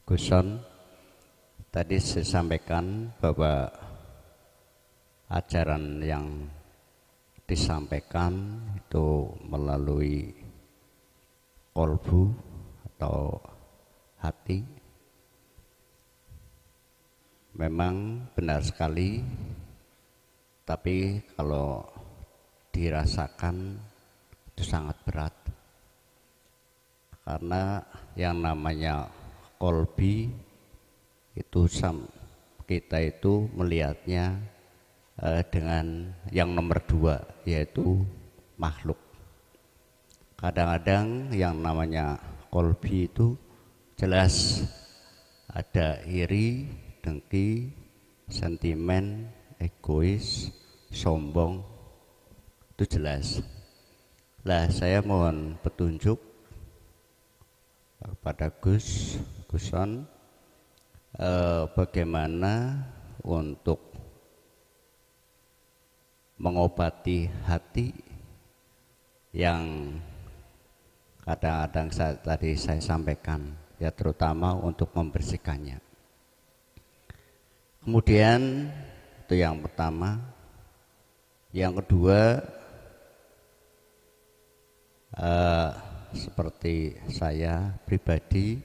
Guson, tadi saya sampaikan bahwa ajaran yang disampaikan itu melalui kolbu atau hati. Memang benar sekali, tapi kalau dirasakan itu sangat berat. Karena yang namanya kolbi itu kita itu melihatnya dengan yang nomor dua, yaitu makhluk. Kadang-kadang yang namanya kolbi itu jelas ada iri, dengki, sentimen, egois, sombong, itu jelas. Lah saya mohon petunjuk kepada Guson, bagaimana untuk mengobati hati yang kadang-kadang tadi saya sampaikan, ya terutama untuk membersihkannya. Kemudian itu yang pertama. Yang kedua, seperti saya pribadi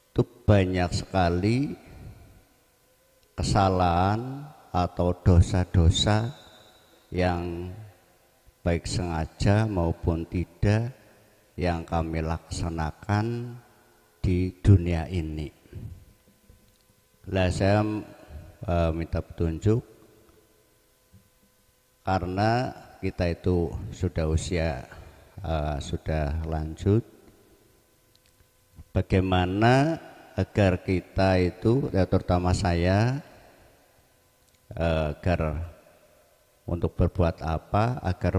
itu banyak sekali kesalahan atau dosa-dosa yang baik sengaja maupun tidak yang kami laksanakan di dunia ini. Lah saya minta petunjuk, karena kita itu sudah usia sudah lanjut, bagaimana agar kita itu, ya terutama saya, agar untuk berbuat apa agar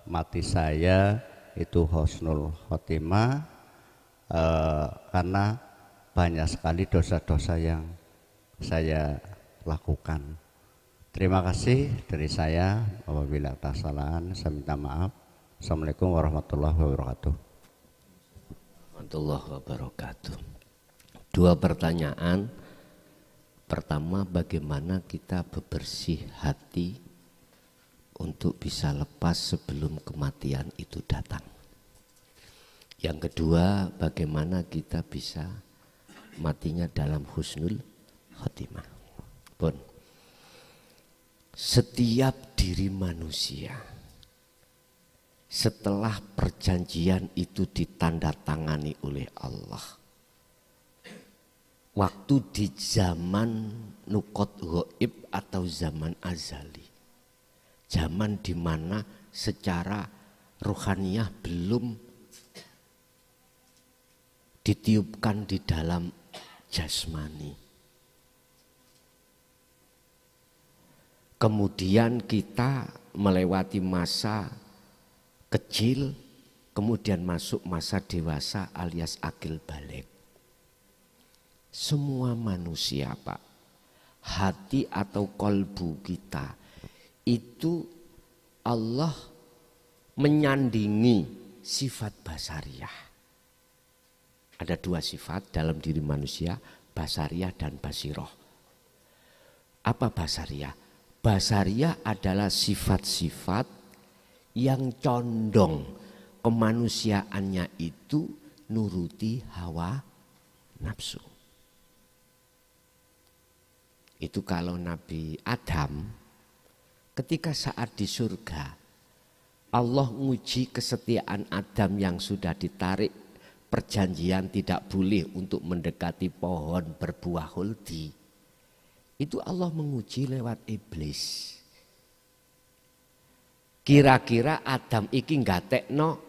mati saya itu husnul khotimah, karena banyak sekali dosa-dosa yang saya lakukan. Terima kasih dari saya. Apabila ada kesalahan saya minta maaf. Assalamualaikum warahmatullahi wabarakatuh. Warahmatullahi wabarakatuh. Dua pertanyaan. Pertama, bagaimana kita bebersih hati untuk bisa lepas sebelum kematian itu datang. Yang kedua, bagaimana kita bisa matinya dalam husnul khotimah. Pun setiap diri manusia setelah perjanjian itu ditandatangani oleh Allah, waktu di zaman nukot ghaib atau zaman azali, zaman di mana secara rohaniyah belum ditiupkan di dalam jasmani. Kemudian kita melewati masa kecil, kemudian masuk masa dewasa alias akil balik. Semua manusia, Pak, hati atau kolbu kita itu Allah menyandingi sifat basariyah. Ada dua sifat dalam diri manusia, basariyah dan basiroh. Apa basariyah? Basariyah adalah sifat-sifat yang condong kemanusiaannya itu nuruti hawa nafsu. Itu kalau Nabi Adam ketika saat di surga, Allah menguji kesetiaan Adam yang sudah ditarik perjanjian tidak boleh untuk mendekati pohon berbuah huldi. Itu Allah menguji lewat iblis. Kira-kira Adam iki nggatekno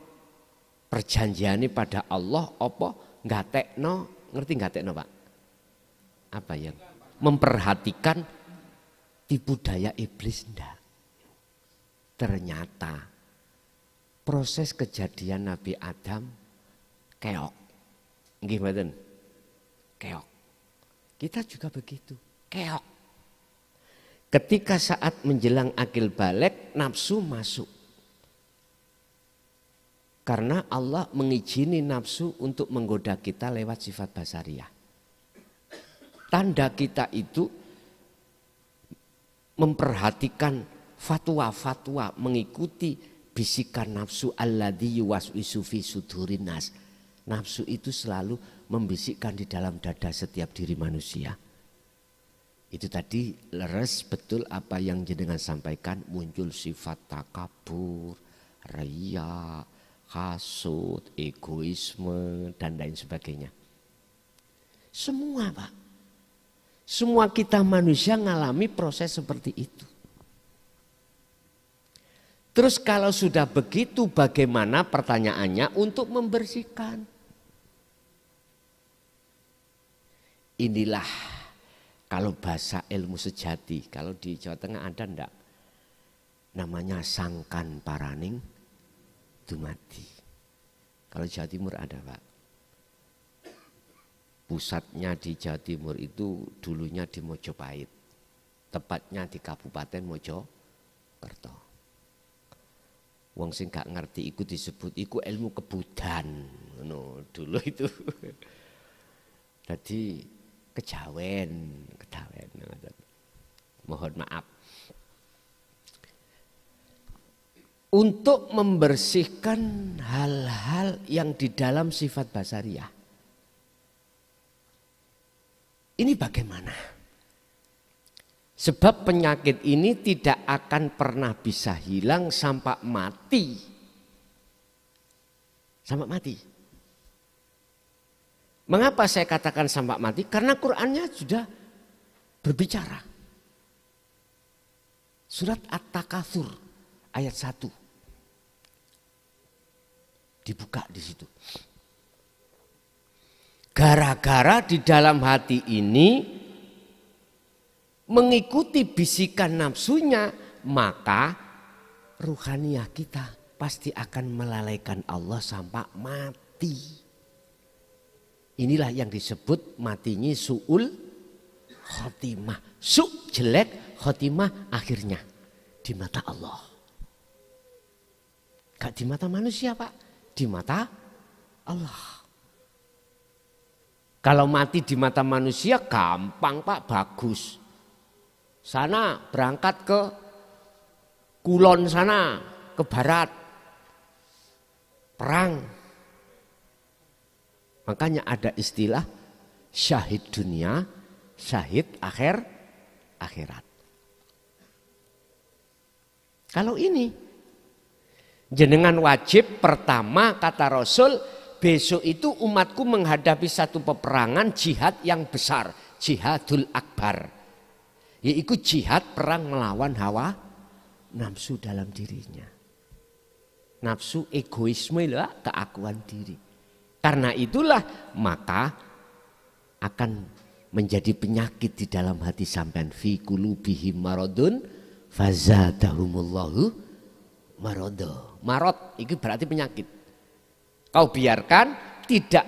perjanjiane pada Allah apa nggatekno, ngerti nggatekno Pak? Apa yang memperhatikan tipu daya iblis ndak? Ternyata proses kejadian Nabi Adam keok. Nggih mboten? Keok. Kita juga begitu, keok. Ketika saat menjelang akil balik, nafsu masuk. Karena Allah mengizini nafsu untuk menggoda kita lewat sifat basariah. Tanda kita itu memperhatikan fatwa-fatwa, mengikuti bisikan nafsu alladzi yuwaswisu fi sudurin nas. Nafsu itu selalu membisikkan di dalam dada setiap diri manusia. Itu tadi leres betul apa yang jenengan sampaikan, muncul sifat takabur, riya, hasud, egoisme dan lain sebagainya. Semua Pak. Semua kita manusia mengalami proses seperti itu. Terus kalau sudah begitu bagaimana pertanyaannya untuk membersihkan? Inilah kalau bahasa ilmu sejati, kalau di Jawa Tengah ada enggak? Namanya sangkan paraning dumadi. Kalau Jawa Timur ada Pak. Pusatnya di Jawa Timur itu dulunya di Mojopahit. Tepatnya di Kabupaten Mojokerto. Wong sing gak ngerti iku disebut iku ilmu kebudan. No, dulu itu. Jadi kejawen. Mohon maaf. Untuk membersihkan hal-hal yang di dalam sifat basariah. Ini bagaimana? Sebab penyakit ini tidak akan pernah bisa hilang sampai mati. Sampai mati. Mengapa saya katakan sampai mati? Karena Qur'annya sudah berbicara. Surat At-Takatsur ayat 1. Dibuka di situ. Gara-gara di dalam hati ini mengikuti bisikan nafsunya, maka ruhaniyah kita pasti akan melalaikan Allah sampai mati. Inilah yang disebut matinya su'ul khotimah. Su' jelek, khotimah akhirnya di mata Allah. Gak di mata manusia Pak, di mata Allah. Kalau mati di mata manusia gampang Pak, bagus. Sana berangkat ke Kulon sana, ke barat. Perang. Makanya ada istilah syahid dunia, syahid akhirat. Kalau ini jenengan wajib pertama kata Rasul, besok itu umatku menghadapi satu peperangan jihad yang besar, jihadul akbar. Yaitu jihad perang melawan hawa nafsu dalam dirinya. Nafsu egoisme lah, keakuan diri. Karena itulah maka akan menjadi penyakit di dalam hati sampean, fi qulubihim maradun fazadahumullahu marada. Marad itu berarti penyakit. Kau biarkan tidak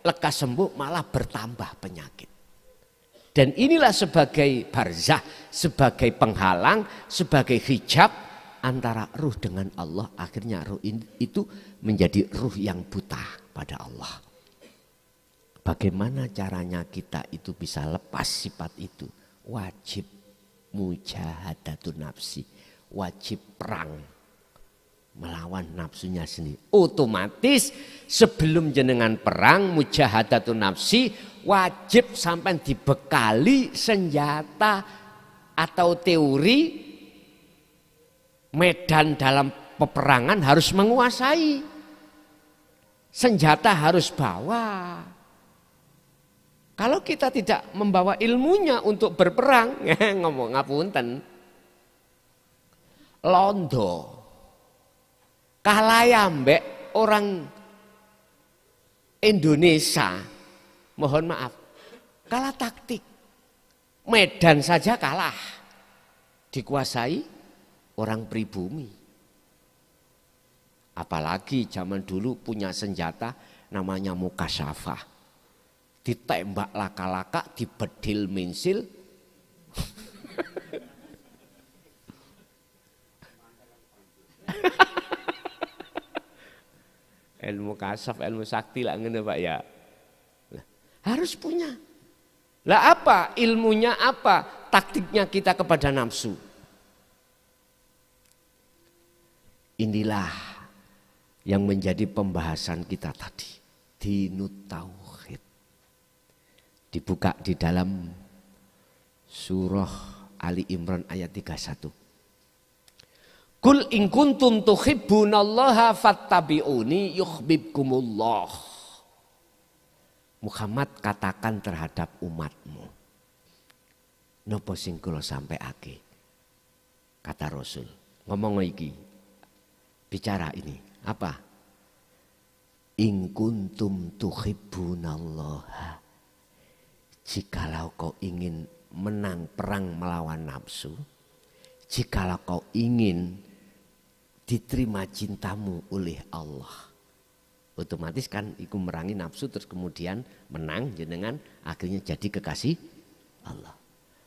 lekas sembuh, malah bertambah penyakit. Dan inilah sebagai barzah, sebagai penghalang, sebagai hijab antara ruh dengan Allah. Akhirnya ruh itu menjadi ruh yang buta pada Allah. Bagaimana caranya kita itu bisa lepas sifat itu? Wajib mujahadatun nafsi, wajib perang melawan nafsunya sendiri. Otomatis sebelum jenengan perang mujahadatun nafsi, wajib sampai dibekali senjata atau teori medan dalam peperangan harus menguasai. Senjata harus bawa. Kalau kita tidak membawa ilmunya untuk berperang, ngomong ngapunten, londo, kalah ambek orang Indonesia, mohon maaf, kalah taktik, medan saja kalah, dikuasai orang pribumi. Apalagi zaman dulu punya senjata namanya mukasyafah. Ditembak laka-laka, dibedil minsil. ilmu kasaf, ilmu sakti lah ngene Pak ya. Lah, harus punya. Lah apa ilmunya, apa taktiknya kita kepada nafsu? Inilah yang menjadi pembahasan kita tadi. Dinut tauhid. Dibuka di dalam surah Ali Imran ayat 31. Kul in kuntum tuhibbunallaha fattabi'uni yuhibbukumullah. Muhammad katakan terhadap umatmu. Napa sing kula sampaiake? Kata Rasul. Ngomong iki. Bicara ini. Apa? In kuntum tuhibbunallaha. Jikalau kau ingin menang perang melawan nafsu. Jikalau kau ingin diterima cintamu oleh Allah, otomatis kan iku merangi nafsu terus kemudian menang jenengan akhirnya jadi kekasih Allah.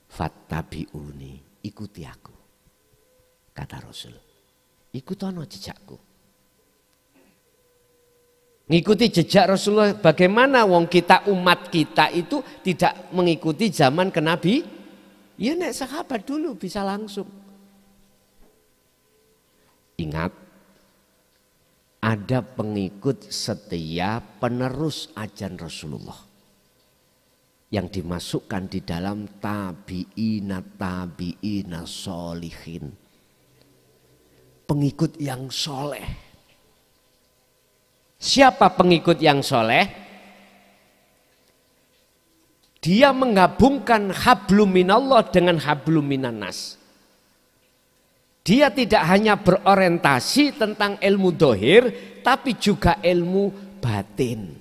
Fattabi'uni, ikuti aku, kata Rasul. Ikutono jejakku. Ngikuti jejak Rasulullah. Bagaimana wong kita umat kita itu tidak mengikuti zaman ke Nabi? Ya nek sahabat dulu bisa langsung. Ingat, ada pengikut setia penerus ajaran Rasulullah yang dimasukkan di dalam tabi'ina sholihin. Pengikut yang soleh. Siapa pengikut yang soleh? Dia menggabungkan hablum minallah dengan hablum minannas. Dia tidak hanya berorientasi tentang ilmu dohir, tapi juga ilmu batin.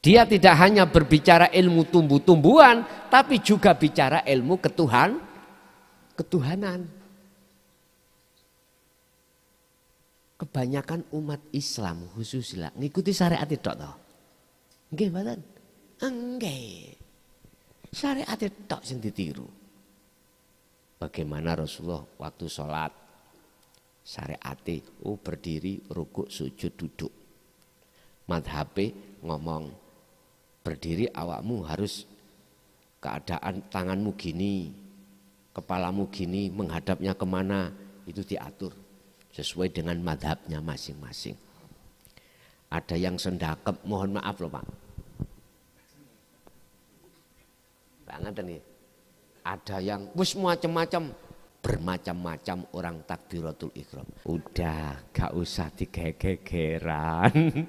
Dia tidak hanya berbicara ilmu tumbuh-tumbuhan, tapi juga bicara ilmu ketuhanan. Kebanyakan umat Islam khususnya ngikuti syariat itu toh. Nggih mboten? Nggih. Syariat itu tok sing ditiru. Bagaimana Rasulullah waktu sholat syariati, berdiri, rukuk, sujud, duduk. Madhabe ngomong berdiri awakmu harus keadaan tanganmu gini, kepalamu gini, menghadapnya kemana, itu diatur sesuai dengan madhabnya masing-masing. Ada yang sendakep, mohon maaf loh Pak. Banget nih. Ada yang wis macam-macam, bermacam-macam orang takbiratul ihram. Udah gak usah digegeran.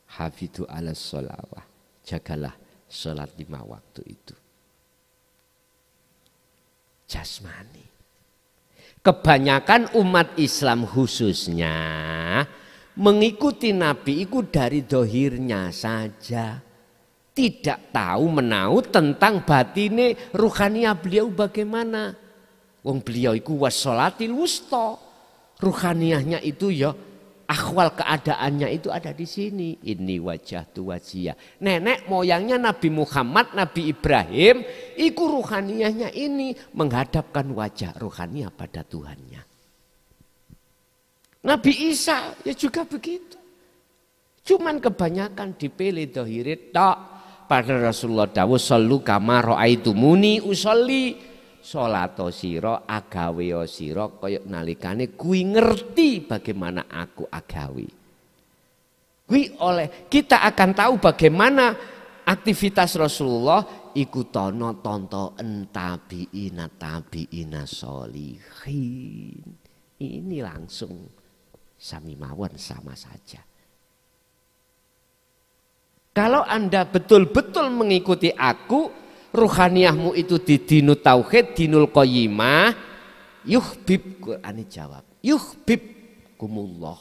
Hafidhu ala sholawah. Jagalah sholat 5 waktu itu. Jasmani. Kebanyakan umat Islam khususnya mengikuti Nabi itu dari dohirnya saja. Tidak tahu menau tentang batine ruhania beliau bagaimana. Wong beliau itu wassolatil wusta. Ruhaniahnya itu ya akhwal keadaannya itu ada di sini. Ini wajah tu wajiyah. Nenek moyangnya Nabi Muhammad, Nabi Ibrahim, itu ruhaniahnya ini menghadapkan wajah ruhaniah pada Tuhannya. Nabi Isa ya juga begitu. Cuman kebanyakan dipilih dohirit tok. Pada Rasulullah dawuh sallu kama raaitumuni usolli. Salato sira agawe sira kaya nalikane kuwi ngerti bagaimana aku agawe. Kuwi oleh kita akan tahu bagaimana aktivitas Rasulullah ikutono tonto tabiina sholihin. Ini langsung sami mawon sama saja. Kalau Anda betul-betul mengikuti aku, ruhaniyahmu itu di dinul tauhid, dinul qayyimah, yuhbib, Quran jawab, yuhbibkumullah,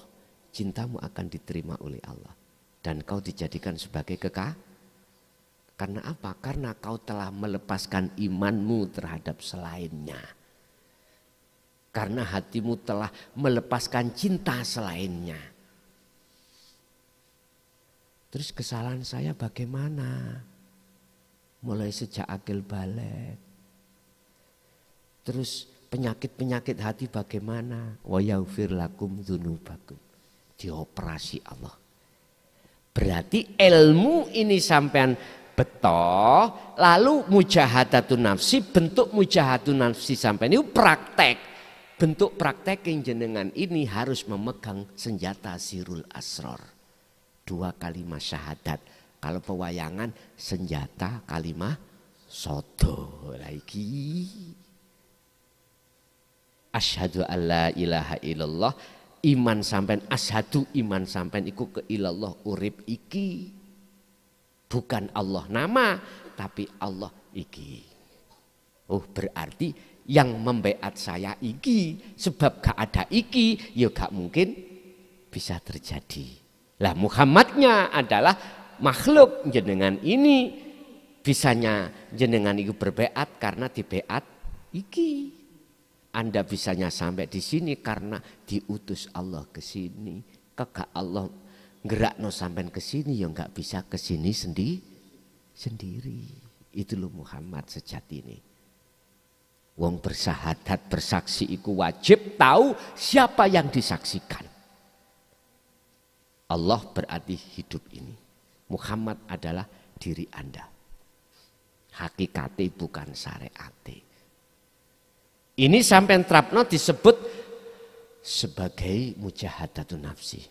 cintamu akan diterima oleh Allah. Dan kau dijadikan sebagai kekasih. Karena apa? Karena kau telah melepaskan imanmu terhadap selainnya. Karena hatimu telah melepaskan cinta selainnya. Terus kesalahan saya bagaimana? Mulai sejak akil balik. Terus penyakit-penyakit hati bagaimana? Wa yaghfir lakum dzunubakum. dioperasi Allah. Berarti ilmu ini sampean beto, lalu mujahadatun nafsi, bentuk mujahadatun nafsi sampean itu praktek. Bentuk praktek yang jenengan ini harus memegang senjata sirul asror. 2 kalimat syahadat. Kalau pewayangan senjata kalimat sodo lagi. Asyhadu alla ilaha illallah, iman sampean asyhadu iman sampean iku ke ilallah urip iki. Bukan Allah nama, tapi Allah iki. Oh berarti yang membeat saya iki, sebab gak ada iki, ya gak mungkin bisa terjadi. Lah Muhammadnya adalah makhluk jenengan ini, bisanya jenengan itu berbeat karena dibeat iki. Anda bisanya sampai di sini karena diutus Allah ke sini. Kagak Allah gerakno sampean ke sini ya enggak bisa ke sini sendiri. Itu loh Muhammad sejati ini. Wong bersahadat bersaksi iku wajib tahu siapa yang disaksikan. Allah berarti hidup ini. Muhammad adalah diri Anda. Hakikate bukan syariate. Ini sampai terapno disebut sebagai mujahadatun nafsi.